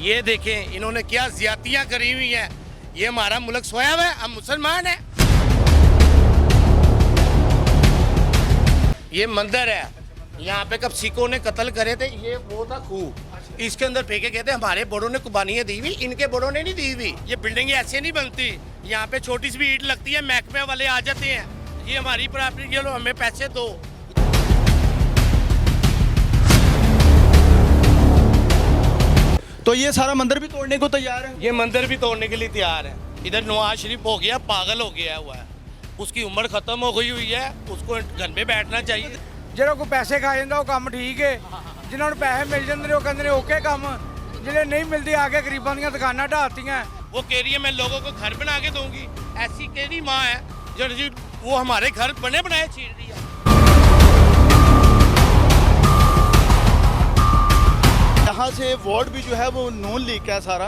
ये देखें इन्होंने क्या ज्यादतियां करी हुई हैं। ये हमारा मुल्क सोया हुआ है, हम मुसलमान हैं। ये मंदिर है, यहाँ पे कब सिखों ने कत्ल करे थे, ये वो था खूह, इसके अंदर फेंके गए थे। हमारे बड़ों ने कुर्बानियां दी हुई, इनके बड़ों ने नहीं दी हुई। ये बिल्डिंगें ऐसे नहीं बनती, यहाँ पे छोटी सी भी ईंट लगती है, महकमे वाले आ जाते हैं, ये हमारी प्रॉपर्टी, ये लो हमें पैसे दो। तो ये सारा मंदिर भी तोड़ने को तैयार है? ये मंदिर भी तोड़ने के लिए तैयार है। इधर नवाज शरीफ हो गया, पागल हो गया हुआ है, उसकी उम्र खत्म हो गई हुई है, उसको घर में बैठना चाहिए। ਜਿਹੜਾ ਕੋਈ ਪੈਸੇ ਖਾ ਜਾਂਦਾ ਉਹ ਕੰਮ ਠੀਕ ਹੈ, ਜਿਨ੍ਹਾਂ ਨੂੰ ਪੈਸੇ ਮਿਲ ਜਾਂਦੇ ਨੇ ਉਹ ਕਹਿੰਦੇ ਨੇ ਓਕੇ ਕੰਮ, ਜਿਹੜੇ ਨਹੀਂ ਮਿਲਦੇ ਆ ਕੇ ਗਰੀਬਾਂ ਦੀਆਂ ਦੁਕਾਨਾਂ ਢਾਹਤੀਆਂ। वो कह रही है मैं लोगों को घर बना के दूंगी, ऐसी केरी माँ है जो वो हमारे घर बने बनाए छीन रही है। यहाँ से वोट भी जो है वो नून लीग का है सारा।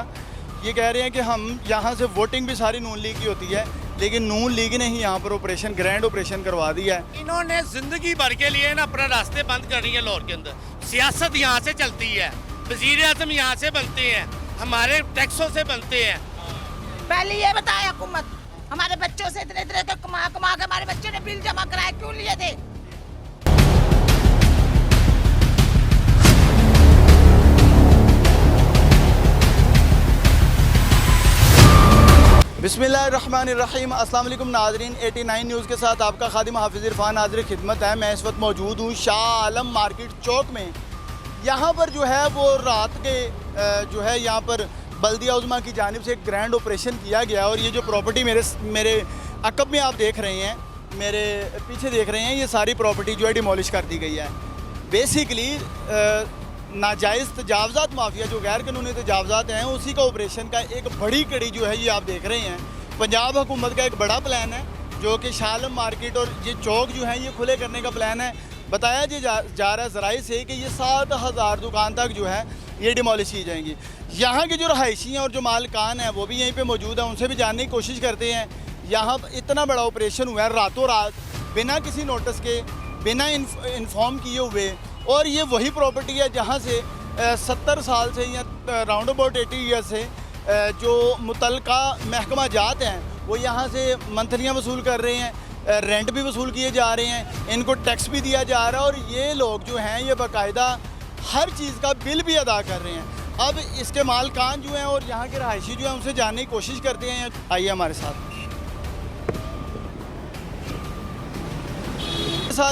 ये कह रहे हैं कि हम यहाँ से वोटिंग भी सारी नून लीग की होती है, लेकिन नून लीग ने ही यहाँ पर ऑपरेशन, ग्रैंड ऑपरेशन करवा दिया है। इन्होंने जिंदगी भर के लिए ना अपना रास्ते बंद कर रही है लाहौर के अंदर। सियासत यहाँ से चलती है, वजीर आजम यहाँ से बनते हैं, हमारे टैक्सों से बनते हैं। पहले ये बताया हुकूमत, हमारे बच्चों से इतने इतने कमा कमा के हमारे बच्चे ने बिल जमा कराए, क्यों लिए थे? बिस्मिल्लाहिर्रहमानिर्रहीम। अस्सलाम वालेकुम नाज़रीन, 89 न्यूज़ के साथ आपका खादिम हाफिज़ इरफान हाज़िर खिदमत है। मैं इस वक्त मौजूद हूँ शाह आलम मार्केट चौक में। यहाँ पर जो है वो रात के जो है यहाँ पर बल्दिया उज़्मा की जानिब से एक ग्रैंड ऑपरेशन किया गया, और ये जो प्रॉपर्टी मेरे अकब में आप देख रहे हैं, मेरे पीछे देख रहे हैं, ये सारी प्रॉपर्टी जो है डिमोलिश कर दी गई है। बेसिकली नाजायज़ तजावज़ात माफिया, जो गैर कानूनी तजावज़ात हैं, उसी का ऑपरेशन का एक बड़ी कड़ी जो है ये आप देख रहे हैं। पंजाब हुकूमत का एक बड़ा प्लान है जो कि शाह आलम मार्केट और ये चौक जो है ये खुले करने का प्लान है। बताया जा रहा है ज़राए से कि ये 7,000 दुकान तक जो है ये डिमोलिश की जाएंगी। यहाँ के जो रहायशी हैं और जो मालकान हैं वो भी यहीं पे मौजूद हैं, उनसे भी जानने की कोशिश करते हैं। यहाँ इतना बड़ा ऑपरेशन हुआ है रातों रात, बिना किसी नोटिस के, बिना इन्फॉर्म किए हुए, और ये वही प्रॉपर्टी है जहाँ से 70 साल से या राउंड अबाउट 80 ईयर से जो मुतलका महकमा जात हैं वो यहाँ से मंथलियाँ वसूल कर रहे हैं, रेंट भी वसूल किए जा रहे हैं, इनको टैक्स भी दिया जा रहा है, और ये लोग जो हैं ये बाकायदा हर चीज़ का बिल भी अदा कर रहे हैं। अब इसके मालकान जो हैं और यहाँ के रहायशी जो हैं उनसे जानने की कोशिश करते हैं। आइए हमारे साथ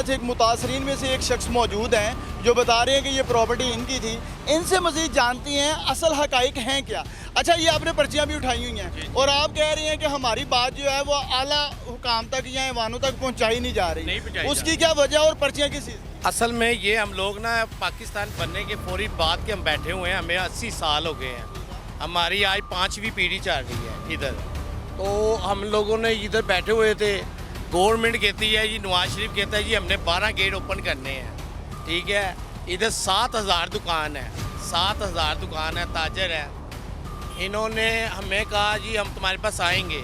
एक मुतासरीन में से एक शख्स मौजूद हैं जो बता रहे हैं कि ये प्रॉपर्टी इनकी थी। इनसे मज़ीद जानती हैं असल हकाइक हैं क्या। अच्छा, ये आपने पर्चियाँ भी उठाई हुई हैं और आप कह रहे हैं कि हमारी बात जो है वो आला हुकाम तक या ऐवानों तक पहुँचाई नहीं जा रही, उसकी क्या वजह और पर्चियाँ किस चीज़? असल में ये हम लोग ना पाकिस्तान बनने के फौरी बाद के हम बैठे हुए हैं, हमें 80 साल हो गए हैं, हमारी आज 5वीं पीढ़ी चल रही है इधर। तो हम लोगों ने इधर बैठे हुए थे, गवर्नमेंट कहती है, ये नवाज शरीफ कहता है जी हमने 12 गेट ओपन करने हैं, ठीक है। इधर 7,000 दुकान है, 7,000 दुकान है, ताजर है। इन्होंने हमें कहा जी हम तुम्हारे पास आएंगे,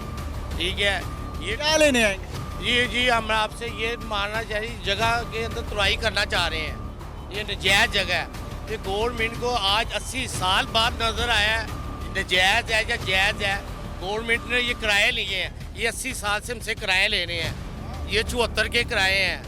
ठीक है। ये क्या लेने आएंगे? जी हम आपसे ये मानना चाहिए, जगह के अंदर तुराई करना चाह रहे हैं, ये नजायज़ जगह है। ये गवर्नमेंट को आज 80 साल बाद नज़र आया है नजायज़ है या जायज़ है। गवर्नमेंट ने ये किराए लिए हैं, ये 80 साल से हमसे किराए लेने हैं, ये 74 के किराए हैं,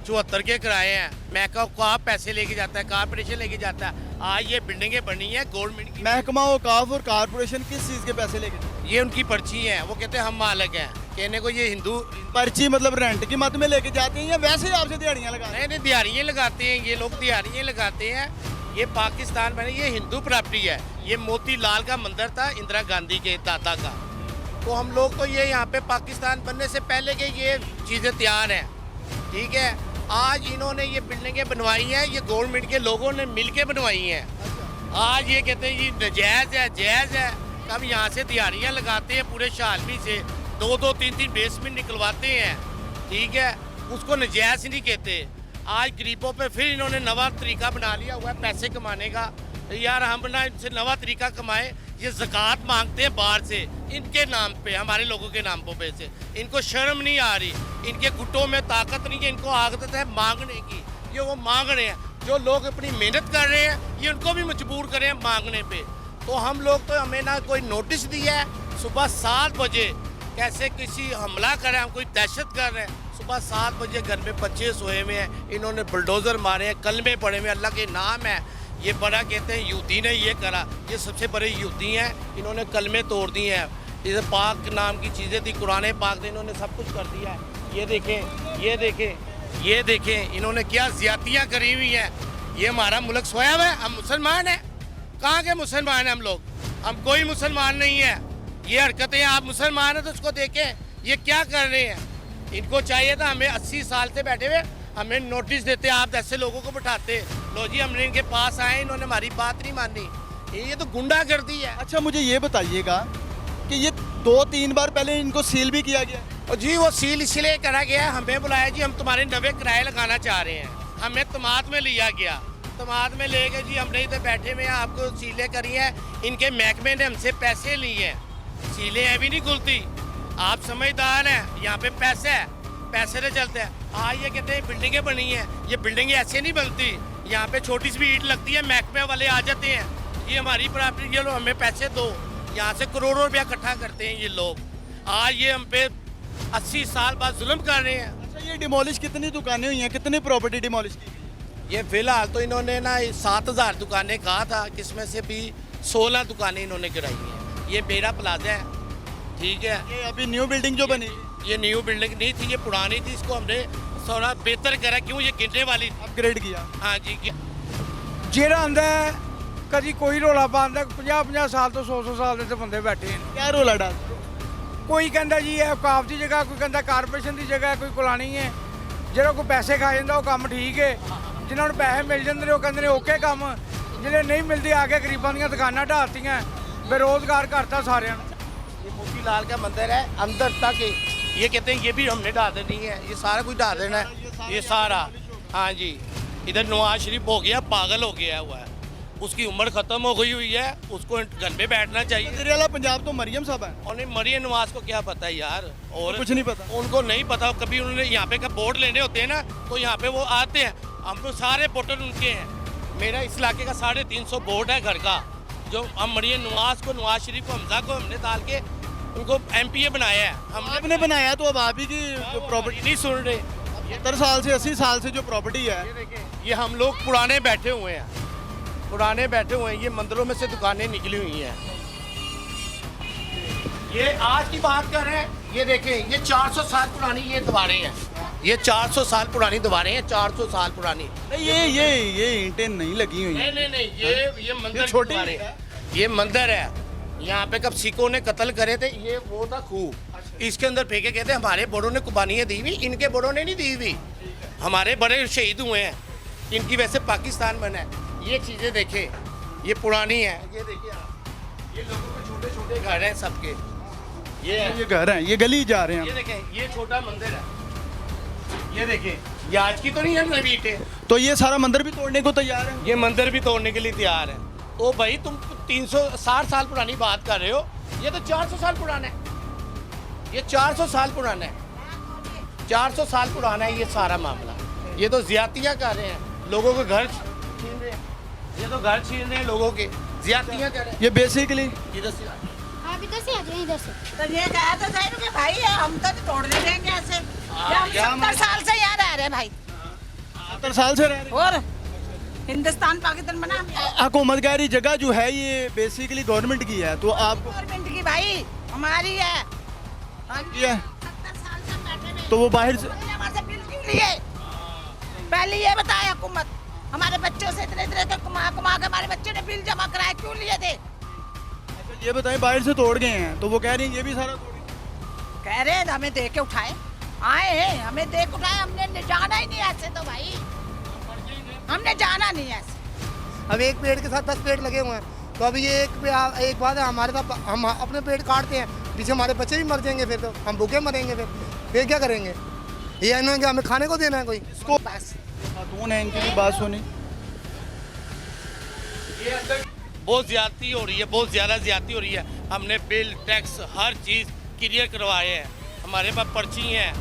74 के किराए हैं। मैं कहा पैसे लेके जाता है, कारपोरेशन लेके जाता है। आज ये बिल्डिंगें बनी हैं गवर्नमेंट की। महकमा औकाफ और कारपोरेशन किस चीज़ के पैसे लेके? ये उनकी पर्ची है, वो कहते हैं हम मालिक हैं, कहने को ये हिंदू पर्ची मतलब रेंट की मत में लेके जाते हैं या वैसे ही आपसे दिहाड़ियाँ लगाते हैं? नहीं, दिहाड़ियाँ लगाते हैं ये लोग, दिहाड़ियाँ लगाते हैं। ये पाकिस्तान में ये हिंदू प्रॉपर्टी है। ये मोतीलाल का मंदिर था, इंदिरा गांधी के दादा का। तो हम लोग तो ये यहाँ पे पाकिस्तान बनने से पहले के ये चीज़ें तैयार हैं, ठीक है। आज इन्होंने ये बिल्डिंगें बनवाई हैं, ये गवर्नमेंट के लोगों ने मिल के बनवाई हैं। आज ये कहते हैं ये नजायज़ है, जायज़ है। कब यहाँ से दिहाड़ियाँ लगाते हैं पूरे शालमी से, 2-2, 3-3 बेसमेंट निकलवाते हैं, ठीक है, उसको नजायज़ नहीं कहते। आज गरीबों पे फिर इन्होंने नवा तरीका बना लिया हुआ है पैसे कमाने का। यार हम ना इनसे नवा तरीका कमाएं, ये ज़कात मांगते हैं बाहर से इनके नाम पे, हमारे लोगों के नाम पे से। इनको शर्म नहीं आ रही, इनके घुटों में ताकत नहीं है, इनको आदत है मांगने की, ये वो मांग रहे हैं। जो लोग अपनी मेहनत कर रहे हैं ये उनको भी मजबूर करें मांगने पे। तो हम लोग तो हमें ना कोई नोटिस दिया है सुबह 7 बजे कैसे किसी हमला कर रहे हैं, हम कोई दहशत कर रहे हैं। सुबह 7 बजे घर में बच्चे सोए हुए हैं, इन्होंने बुलडोज़र मारे हैं, कलमे पड़े हुए हैं, अल्लाह के नाम है। ये बड़ा कहते हैं यूती ने ये करा, ये सबसे बड़े यूती हैं, इन्होंने कलमे तोड़ दिए हैं। इसे पाक नाम की चीज़ें थी, कुरान पाक ने इन्होंने सब कुछ कर दिया है। ये देखें, ये देखें, ये देखें, इन्होंने क्या ज़्यादतियाँ करी हुई हैं। ये हमारा मुल्क सोया हुआ है, हम मुसलमान हैं। कहाँ के मुसलमान हैं हम लोग? हम कोई मुसलमान नहीं है। ये हरकतें आप मुसलमान हैं तो उसको देखें, ये क्या कर रहे हैं। इनको चाहिए था, हमें 80 साल से बैठे हुए हमें नोटिस देते, आप ऐसे लोगों को बिठाते। लो जी, हमने इनके पास आए, इन्होंने हमारी बात नहीं मानी। ये तो गुंडागर्दी है। अच्छा, मुझे ये बताइएगा कि ये 2-3 बार पहले इनको सील भी किया गया। और जी वो सील इसलिए करा गया, हमें बुलाया जी, हम तुम्हारे नवे किराए लगाना चाह रहे हैं। हमें तमाद में लिया गया, तमाद में ले गए जी, हमने इधर बैठे हुए हैं, आपको सीलें करी हैं। इनके महकमे ने हमसे पैसे लिए हैं, सीलें अभी नहीं खुलती। आप समझदार हैं, यहाँ पे पैसे है, पैसे से चलते हैं। ये कहते हैं बिल्डिंगें बनी हैं, ये बिल्डिंगें ऐसे नहीं बनती। यहाँ पे छोटी सी भी ईंट लगती है, महकमे वाले आ जाते हैं, ये हमारी प्रॉपर्टी, ये लो हमें पैसे दो। यहाँ से करोड़ों रुपया इकट्ठा करते हैं ये लोग। आज ये हम पे 80 साल बाद जुल्म कर रहे हैं। अच्छा, ये डिमोलिश कितनी दुकानें हुई हैं, कितनी प्रॉपर्टी डिमोलिश की? ये फिलहाल तो इन्होंने ना 7000 दुकानें कहा था, जिसमें से भी 16 दुकानें इन्होंने गिराई हैं। ये मेरा प्लाजा है, ठीक है। ये अभी न्यू बिल्डिंग जो बनी, ये न्यू बिल्डिंग नहीं थी, ये पुरानी थी, इसको हमने थोड़ा बेहतर करा। क्यों? ये गिरने वाली थी। अपग्रेड किया। हाँ जी। ਜਿਹੜਾ ਆਂਦਾ ਕਦੀ ਕੋਈ ਰੋਲਾ ਪਾਉਂਦਾ 50-50 ਸਾਲ ਤੋਂ 100-100 ਸਾਲ ਦੇ ਤੇ ਬੰਦੇ ਬੈਠੇ ਨੇ। क्या रोला डाल? ਕੋਈ ਕਹਿੰਦਾ ਜੀ ਇਹ ਔਕਾਫ ਦੀ ਜਗ੍ਹਾ, ਕੋਈ ਕਹਿੰਦਾ ਕਾਰਪੋਰੇਸ਼ਨ ਦੀ ਜਗ੍ਹਾ, ਕੋਈ ਕੁਲਾਣੀ ਹੈ। ਜਿਹੜਾ ਕੋਈ ਪੈਸੇ ਖਾ ਜਾਂਦਾ ਉਹ ਕੰਮ ਠੀਕ ਹੈ, ਜਿਨ੍ਹਾਂ ਨੂੰ ਪੈਸੇ ਮਿਲ ਜਾਂਦੇ ਨੇ ਉਹ ਕਹਿੰਦੇ ਨੇ ਓਕੇ ਕੰਮ, ਜਿਹੜੇ ਨਹੀਂ ਮਿਲਦੇ ਆ ਕੇ ਗਰੀਬਾਂ ਦੀਆਂ ਦੁਕਾਨਾਂ ਢਾਹਤੀਆਂ, ਬੇਰੋਜ਼ਗਾਰ ਕਰਤਾ ਸਾਰਿਆਂ ਨੂੰ। ये मोती लाल का मंदिर है, अंदर तक ये कहते हैं ये भी हमने ढा देनी है, ये सारा कुछ ढा देना है, ये सारा। हाँ जी, इधर नवाज शरीफ हो गया, पागल हो गया हुआ है, उसकी उम्र खत्म हो गई हुई है, उसको घर पे बैठना चाहिए। वज़ीर आला पंजाब तो मरियम साहब हैं। और मरियम नवाज को क्या पता है यार, और कुछ नहीं पता उनको नहीं पता। कभी उन्होंने यहाँ पे का बोर्ड लेने होते हैं ना, तो यहाँ पे वो आते हैं, हम तो सारे वोटर उनके हैं। मेरा इस इलाके का 350 बोर्ड है घर का, जो हम मरियम नवाज को, नवाज शरीफ को, हमजा को हमने डाल के उनको MPA बनाया है। हमने आपने बनाया तो अब आप ही की प्रॉपर्टी नहीं सुन रहे। 70 साल से 80 साल से जो प्रॉपर्टी है, ये हम लोग पुराने बैठे हुए हैं, पुराने बैठे हुए हैं। ये मंदिरों में से दुकानें निकली हुई हैं। ये आज की बात कर रहे हैं, ये देखें, ये 400 साल पुरानी ये दीवारें हैं, ये 400 साल पुरानी दीवारें हैं, 400 साल पुरानी। नहीं, ये ईंटें नहीं लगी हुई हैं। नहीं, ये मंदिर की छोटी दीवारें है। हैं। ये मंदिर है, यहाँ पे कब सिखों ने कत्ल करे थे, ये वो था खूह, इसके अंदर फेंके गए थे। हमारे बड़ों ने कुर्बानियाँ दी हुई, इनके बड़ों ने नहीं दी हुई। हमारे बड़े शहीद हुए हैं, इनकी वैसे पाकिस्तान बना है। ये चीज़ें देखें, ये पुरानी है, ये देखिए आप, ये लोगों के छोटे छोटे घर हैं सबके। ये घर हैं, ये गली जा रहे ये हैं। देखें, ये छोटा मंदिर है, ये देखें, ये आज की तो नहीं है नवी ईंटें। तो ये सारा मंदिर भी तोड़ने को तैयार है। ये मंदिर भी तोड़ने के लिए तैयार है। ओ भाई, तुम 360 साल पुरानी बात कर रहे हो, ये तो 400 साल पुराना है, ये 400 साल पुराना है, 400 साल पुराना है ये सारा मामला। ये तो ज्यादतियाँ कर रहे हैं, लोगों के घर छीन रहे हैं, ये तो घर छीन रहे हैं लोगों के, ज्यादतियाँ कर रहे हैं। ये बेसिकली इधर से आप इधर से आ जाइए, इधर से। तो ये कहा तो सही कि भाई हम तो नहीं तोड़ने देंगे ऐसे। ये हम 70 साल से यहाँ रह रहे हैं भाई, 70 साल से रह रहे और हिंदुस्तान पाकिस्तान बना हैं। हुकूमत गारी जगह जो है ये बेसिकली गवर्नमेंट की है, तो आप गवर्नमेंट की भाई हमारी है। ये है। 70 साल से बैठे हुए। तो वो बाहर से हमारे से बिल क्यों लिए? पहले ये बताया हुकूमत, हमारे बच्चों से इतने इतने कमा के हमारे बच्चे ने बिल जमा कराए क्यों लिए थे? ये बताएं, बाहर से तोड़ गए हैं, तो वो कह रही हैं ये भी सारा तोड़ गए। कह रहे हैं हमें दे के उठाए, आए हैं हमें दे के उठाए, हमने जाना ही नहीं ऐसे। तो भाई हमने जाना नहीं ऐसे। अब एक पेड़ के साथ 10 पेड़ लगे हुए हैं, तो अभी ये एक बात है, हमारे साथ हम अपने पेड़ काटते हैं, पीछे हमारे बच्चे भी मर जाएंगे, फिर तो हम भूखे मरेंगे, फिर क्या करेंगे? ये नहीं कि हमें खाने को देना है कोई इसको बस। खातून है, इनकी भी बात सुनी। बहुत ज्यादती हो रही है, बहुत ज़्यादा ज्यादती हो रही है। हमने बिल टैक्स हर चीज़ क्लियर करवाए हैं, हमारे पास पर्ची हैं।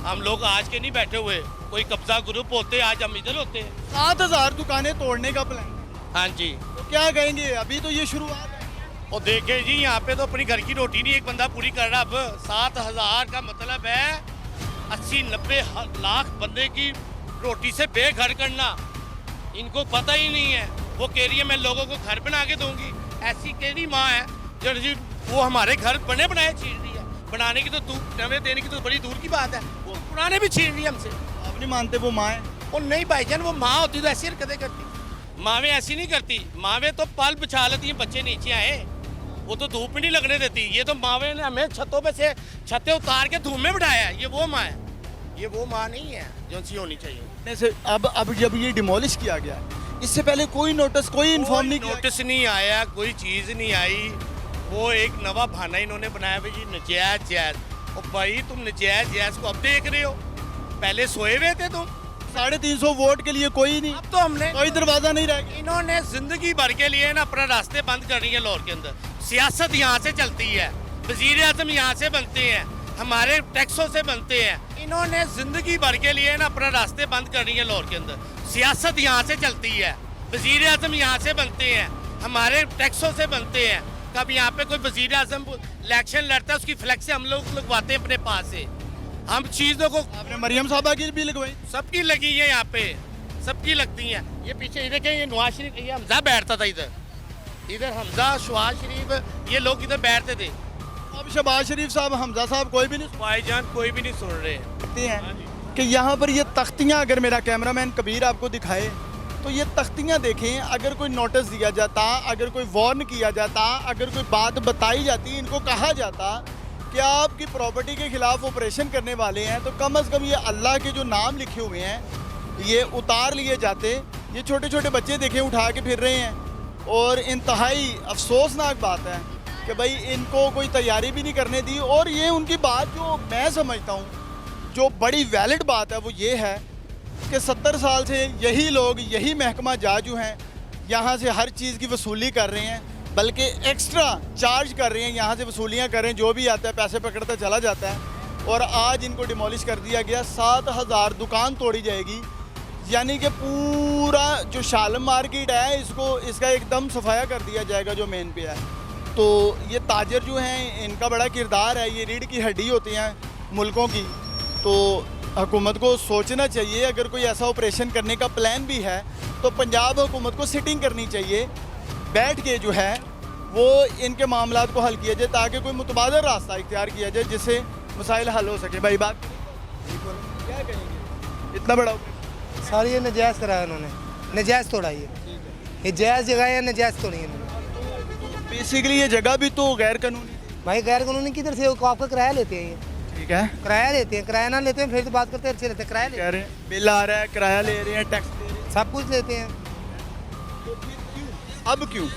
हम लोग आज के नहीं बैठे हुए, कोई कब्जा ग्रुप होते आज हम इधर होते। 7000 दुकानें तोड़ने का प्लान। हाँ जी, तो क्या कहेंगे, अभी तो ये शुरुआत है। और देखे जी यहाँ पे तो अपनी घर की रोटी नहीं एक बंदा पूरी कर रहा। अब 7,000 का मतलब है 80-90 लाख बंदे की रोटी से बेघर करना। इनको पता ही नहीं है। वो कह रही है मैं लोगों को घर बना के दूंगी। ऐसी केड़ी माँ है जो जी वो हमारे घर बने बनाए छीन रही है। बनाने की तो नवे देने की तो बड़ी दूर की बात है, वो पुराने भी छीन रही है हमसे। आप नहीं मानते वो माँ है? और नहीं भाईजान, वो माँ होती तो ऐसी हरकतें करती। मावें ऐसी नहीं करती। मावें तो पल बिछा लेती हैं बच्चे नीचे आए, वो तो धूप में नहीं लगने देती। ये तो मावें ने हमें छतों पे से छतें उतार के धूप में बिठाया है। ये वो माँ है, ये वो माँ नहीं है जो सी होनी चाहिए। से अब जब ये डिमोलिश किया गया, इससे पहले कोई नोटिस, कोई इन्फॉर्म नहीं किया? नोटिस नहीं आया, कोई चीज़ नहीं आई। वो एक नवा बहाना इन्होंने बनाया भाई जी नजायज जैज। और भाई तुम नजायज जैज को अब देख रहे हो, पहले सोए हुए थे तुम। 350 वोट के लिए कोई नहीं, अब तो हमने कोई दरवाजा नहीं रह गया। इन्होंने जिंदगी भर के लिए ना अपना रास्ते बंद कर रही है लाहौर के अंदर। सियासत यहाँ से चलती है, वजीर आजम यहाँ से बनते हैं, हमारे टैक्सों से बनते हैं। इन्होंने जिंदगी भर के लिए ना अपना रास्ते बंद कर रही है लाहौर के अंदर। सियासत यहाँ से चलती है, वजीर आजम यहाँ से बनते हैं, हमारे टैक्सों से बनते हैं। कब यहाँ पे कोई वजीर आजम इलेक्शन लड़ता है, उसकी फ्लैक्स हम लोग लगवाते हैं अपने पास से। हम चीज़ों को आपने मरियम साहबा की भी लगवाई? सबकी लगी है यहाँ पे, सबकी लगती हैं। ये पीछे इधर के ये नवाज शरीफ, ये हमजा बैठता था इधर हमजा शहबाज शरीफ, ये लोग इधर बैठते थे। अब शहबाज शरीफ साहब, हमजा साहब कोई भी नहीं भाईजान कोई भी नहीं सुन रहे सुनते हैं कि यहाँ पर ये तख्तियाँ, अगर मेरा कैमरामैन कबीर आपको दिखाए तो ये तख्तियाँ देखें। अगर कोई नोटिस दिया जाता, अगर कोई वार्न किया जाता, अगर कोई बात बताई जाती, इनको कहा जाता कि आपकी प्रॉपर्टी के खिलाफ ऑपरेशन करने वाले हैं, तो कम से कम ये अल्लाह के जो नाम लिखे हुए हैं ये उतार लिए जाते। ये छोटे छोटे बच्चे देखें उठा के फिर रहे हैं। और इंतहाई अफसोसनाक बात है कि भाई इनको कोई तैयारी भी नहीं करने दी। और ये उनकी बात जो मैं समझता हूँ जो बड़ी वैलिड बात है वो ये है कि 70 साल से यही लोग, यही महकमा जाजू हैं, यहाँ से हर चीज़ की वसूली कर रहे हैं, बल्कि एक्स्ट्रा चार्ज कर रहे हैं, यहाँ से वसूलियाँ कर रहे हैं। जो भी आता है पैसे पकड़ता चला जाता है। और आज इनको डिमोलिश कर दिया गया। 7,000 दुकान तोड़ी जाएगी, यानी कि पूरा जो शालम मार्केट है इसका एकदम सफाया कर दिया जाएगा जो मेन पे है। तो ये ताजर जो हैं इनका बड़ा किरदार है, ये रीढ़ की हड्डी होती हैं मुल्कों की। तो हुकूमत को सोचना चाहिए, अगर कोई ऐसा ऑपरेशन करने का प्लान भी है तो पंजाब हुकूमत को सिटिंग करनी चाहिए, बैठ के जो है वो इनके मामलात को हल किया जाए, ताकि कोई मुतबादल रास्ता इख्तियार किया जाए जिससे मसाइल हल हो सके। भाई बात क्या कहेंगे? इतना बड़ा सर ये नजायज़ कराया उन्होंने, नजायज़ तोड़ा ये जायज़ जगह है, नजायज़ तोड़ी इन्होंने। बेसिकली ये जगह भी तो गैर कानूनी थी। भाई गैर कानूनी किधर से? वो आपका किराया लेते हैं ये, ठीक है, किराया लेते हैं। किराया ना लेते हैं फिर तो बात करते हैं, अच्छे लेते हैं। किराया कह रहे हैं बिल आ रहा है, किराया ले रहे हैं, टैक्स दे रहे हैं, सब कुछ लेते हैं। अब क्यों?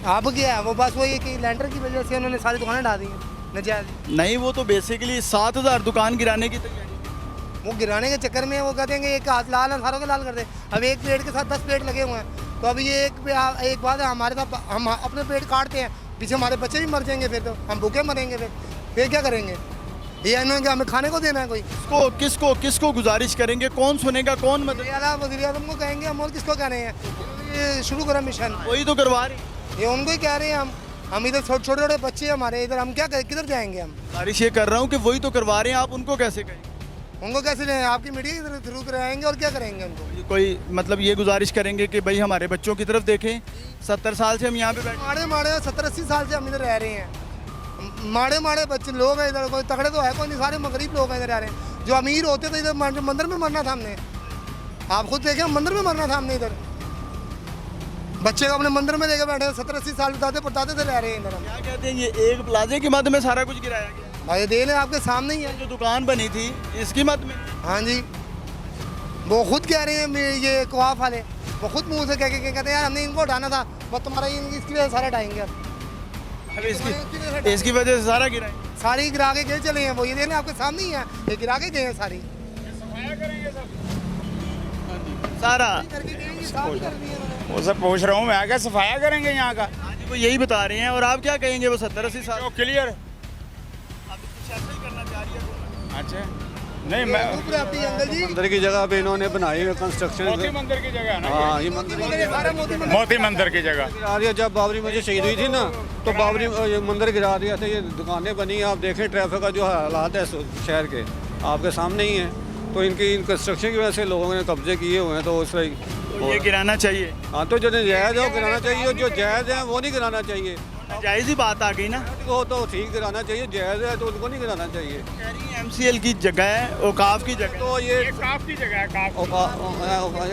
अब क्या है, वो बस वही कि लैंडर की वजह से उन्होंने सारी दुकानें डाल दी हैं नजायज़। नहीं, वो तो बेसिकली 7,000 दुकान गिराने की तैयारी। वो गिराने के चक्कर में वो कह देंगे एक हाथ लाल है, सारों के लाल कर दे। अब एक पेड़ के साथ 10 पेड़ लगे हुए हैं, तो अभी ये एक बात है, हमारे साथ हम अपने पेड़ काटते हैं, पीछे हमारे बच्चे भी मर जाएंगे, फिर तो हम भूखे मरेंगे। फिर क्या करेंगे? ये इन्होंने हमें खाने को देना है कोई? किसको गुजारिश करेंगे? कौन सुनेगा? कौन मतलब वज़ीर आज़म को कहेंगे हम, और किसको कह रहे हैं? ये शुरू करो मिशन, वही तो करवा रहे। ये उनको ही कह रहे हैं हम इधर छोटे छोटे बच्चे हैं हमारे इधर, हम क्या किधर जाएंगे? हम गुजारिश ये कर रहा हूँ कि वही तो करवा रहे हैं, आप उनको कैसे कहें? उनको कैसे लें? आपकी मीडिया के थ्रू कराएंगे और क्या करेंगे उनको? कोई मतलब ये गुजारिश करेंगे कि भाई हमारे बच्चों की तरफ देखें। 70 साल से हम यहाँ पे बैठे, माड़े 70-80 साल से हम इधर रह रहे हैं। माड़े बच्चे लोग हैं इधर, कोई तगड़े तो है कोई नहीं, सारे गरीब लोग हैं इधर रह रहे हैं। जो अमीर होते थे इधर मंदिर में मरना था हमने, आप खुद देखें, मंदिर में मरना था हमने इधर। बच्चे को अपने मंदिर में लेके बैठे 70-80 साल बताते थे रह रहे हैं इधर हम। क्या कहते हैं, ये एक प्लाजे की मद में सारा कुछ गिराया गया। भाई दे लें, आपके सामने ही है। जो दुकान बनी थी इसकी मद में। हाँ जी, वो खुद कह रहे हैं, ये कवाफ वाले वो खुद मुँह से कहते हैं यार हमने इनको उठाना था, बस तुम्हारा इसकी वजह से सारे उठाएंगे। अब इसकी वजह से सारा गिरा है। सारी गिरा के गए चले हैं वो, ये देख लें आपके सामने ही है, ये गिरा के गए हैं सारी। सारा वो सब पूछ रहा हूँ मैं, क्या सफाया करेंगे यहाँ का? वो यही बता रहे हैं। और आप क्या कहेंगे? वो 70-80 साल क्लियर। अब कुछ ऐसा ही करना चाह रही है। अच्छा नहीं मैं प्रॉपर्टी अंकल जी मंदिर की जगह पे इन्होंने बनाई है कंस्ट्रक्शन। मोती मंदिर की जगह है ना हाँ ये मंदिर मोती मंदिर की जगह गिरा दिया। जब बाबरी मस्जिद शहीद हुई थी ना तो बाबरी ये मंदिर गिरा दिया था। ये दुकानें बनी, आप देखें ट्रैफिक का जो हालात है शहर के आपके सामने ही है। तो इनकी कंस्ट्रक्शन की वजह से लोगों ने कब्जे किए हुए हैं। तो उस तो ये गिराना चाहिए, हाँ तो जो जायज़ है वो गिराना चाहिए, और जो जायज़ है वो नहीं गिराना चाहिए। जायज़ ही बात आ गई ना। वो तो ठीक गिराना चाहिए, जायज़ है तो उनको नहीं गिराना चाहिए। कह रही है MCL की जगह है, औकाफ की जगह। तो ये काफ की जगह है, काफ।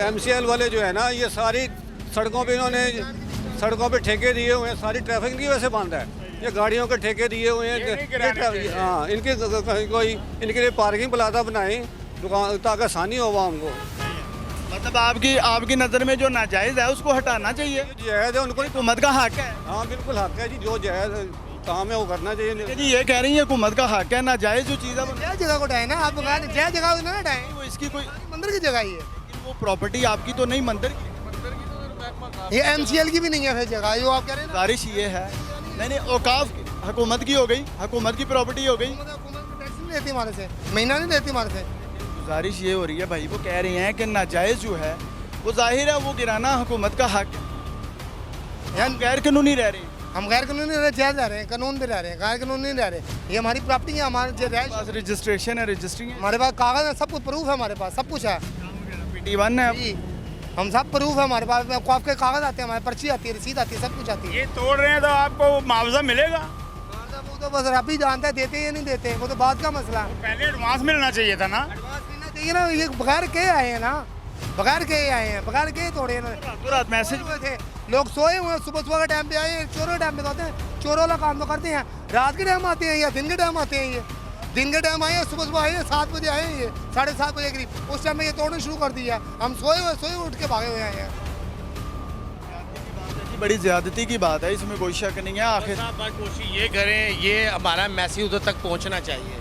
MCL वाले जो है ना, ये सारी सड़कों पे इन्होंने सड़कों पे ठेके दिए हुए हैं। सारी ट्रैफिक इनकी वजह से बंद है। ये गाड़ियों के ठेके दिए हुए हैं। हाँ इनके कोई इनके लिए पार्किंग प्लाजा बनाएं दुकान, ताकि आसानी हो आवाम को। मतलब आपकी नज़र में जो नाजायज़ है उसको हटाना चाहिए। जायज़ है उनको नहीं। हुकूमत का हक है। हाँ बिल्कुल हक है जी, जो जायज़ काम है वो करना चाहिए। जी ये कह रही है हुकूमत का हक है, नाजायज़ जो चीज़ है जय जगह को हटाए ना, आप जय जगह ना हटाएं, वो इसकी कोई मंदिर की जगह ही है। वो प्रॉपर्टी आपकी तो नहीं, मंदिर की ये MCL की भी नहीं है फिर जगह जो आप कह रहे हैं ना। गुजारिश ये है। नहीं औकाफ हुकूमत की हो गई, हुकूमत की प्रॉपर्टी हो गई। हुकूमत टैक्स नहीं देती हमारे से, महीना नहीं देती हमारे से। गुजारिश ये हो रही है भाई, वो कह रहे हैं कि नाजायज़ जो है वो जाहिर है वो गिराना हुकूमत का हक है। हम गैर कानूनी रह रहे हैं। हम गैर कानूनी जायज़ रह रहे हैं, कानून भी रह रहे हैं, गैर कानूनी नहीं रह रहे। ये हमारी प्रॉपर्टी है, हमारे हमारे पास रजिस्ट्रेशन है, रजिस्ट्री है, हमारे पास कागज़ है, सब कुछ प्रूफ है, हमारे पास सब कुछ है। PT1 है। जी, हम सब प्रूफ है हमारे पास। आपके कागज़ आते हैं, हमारे पर्ची आती है, रसीद आती है, सब कुछ आती है। ये तोड़ रहे हैं तो आपको मुआवजा मिलेगा। वो तो बस रब ही जानता है देते हैं या नहीं देते, वो तो बात का मसला है। पहले एडवांस मिलना चाहिए था ना। एडवांस मिलना चाहिए ना। ये बगैर के आए हैं ना, बगैर के आए हैं, बगैर के तोड़े ना। तो रात मैसेज हुए थे, लोग सोए हुए हैं, सुबह सुबह के टाइम पे आए हैं, चोरों के टाइम पे तो आते हैं, चोरों वाला काम तो करते हैं। रात के टाइम आते हैं या दिन के टाइम आते हैं। ये दिन के टाइम आए हैं, सुबह सुबह आए हैं, 7 बजे आए हैं, ये 7:30 बजे करीब। उस टाइम में ये तोड़ना शुरू कर दिया। हम सोए उठ के भागे हुए आए हैं। बड़ी ज़्यादती की बात है, इसमें कोई शक नहीं है। आखिर बस कोशिश ये करें, ये हमारा मैसेज उधर तक पहुंचना चाहिए।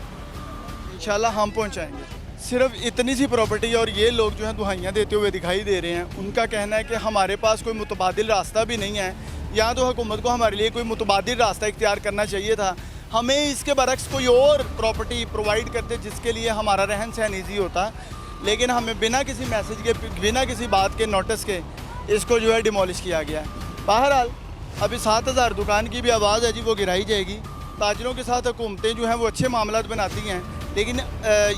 इंशाल्लाह हम पहुंचाएंगे। सिर्फ इतनी सी प्रॉपर्टी और ये लोग जो हैं दुहाइयाँ देते हुए दिखाई दे रहे हैं। उनका कहना है कि हमारे पास कोई मुतबादिल रास्ता भी नहीं है। या तो हुकूमत को हमारे लिए कोई मुतबादिल रास्ता इख्तियार करना चाहिए था। हमें इसके बरक्स कोई और प्रॉपर्टी प्रोवाइड करते जिसके लिए हमारा रहन सहन ईजी होता। लेकिन हमें बिना किसी मैसेज के, बिना किसी बात के, नोटिस के इसको जो है डिमोलिश किया गया है। बहरहाल अभी 7000 दुकान की भी आवाज़ है जी, वो गिराई जाएगी। ताजरों के साथ हुकूमतें जो हैं वो अच्छे मामलात बनाती हैं, लेकिन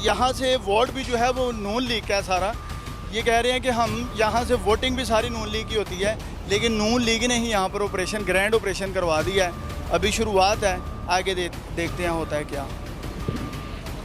यहाँ से वोट भी जो है वो नून लीग का है सारा। ये कह रहे हैं कि हम यहाँ से वोटिंग भी सारी नून लीग की होती है, लेकिन नून लीग ने ही यहाँ पर ऑपरेशन, ग्रैंड ऑपरेशन करवा दिया है। अभी शुरुआत है, आगे देखते हैं होता है क्या।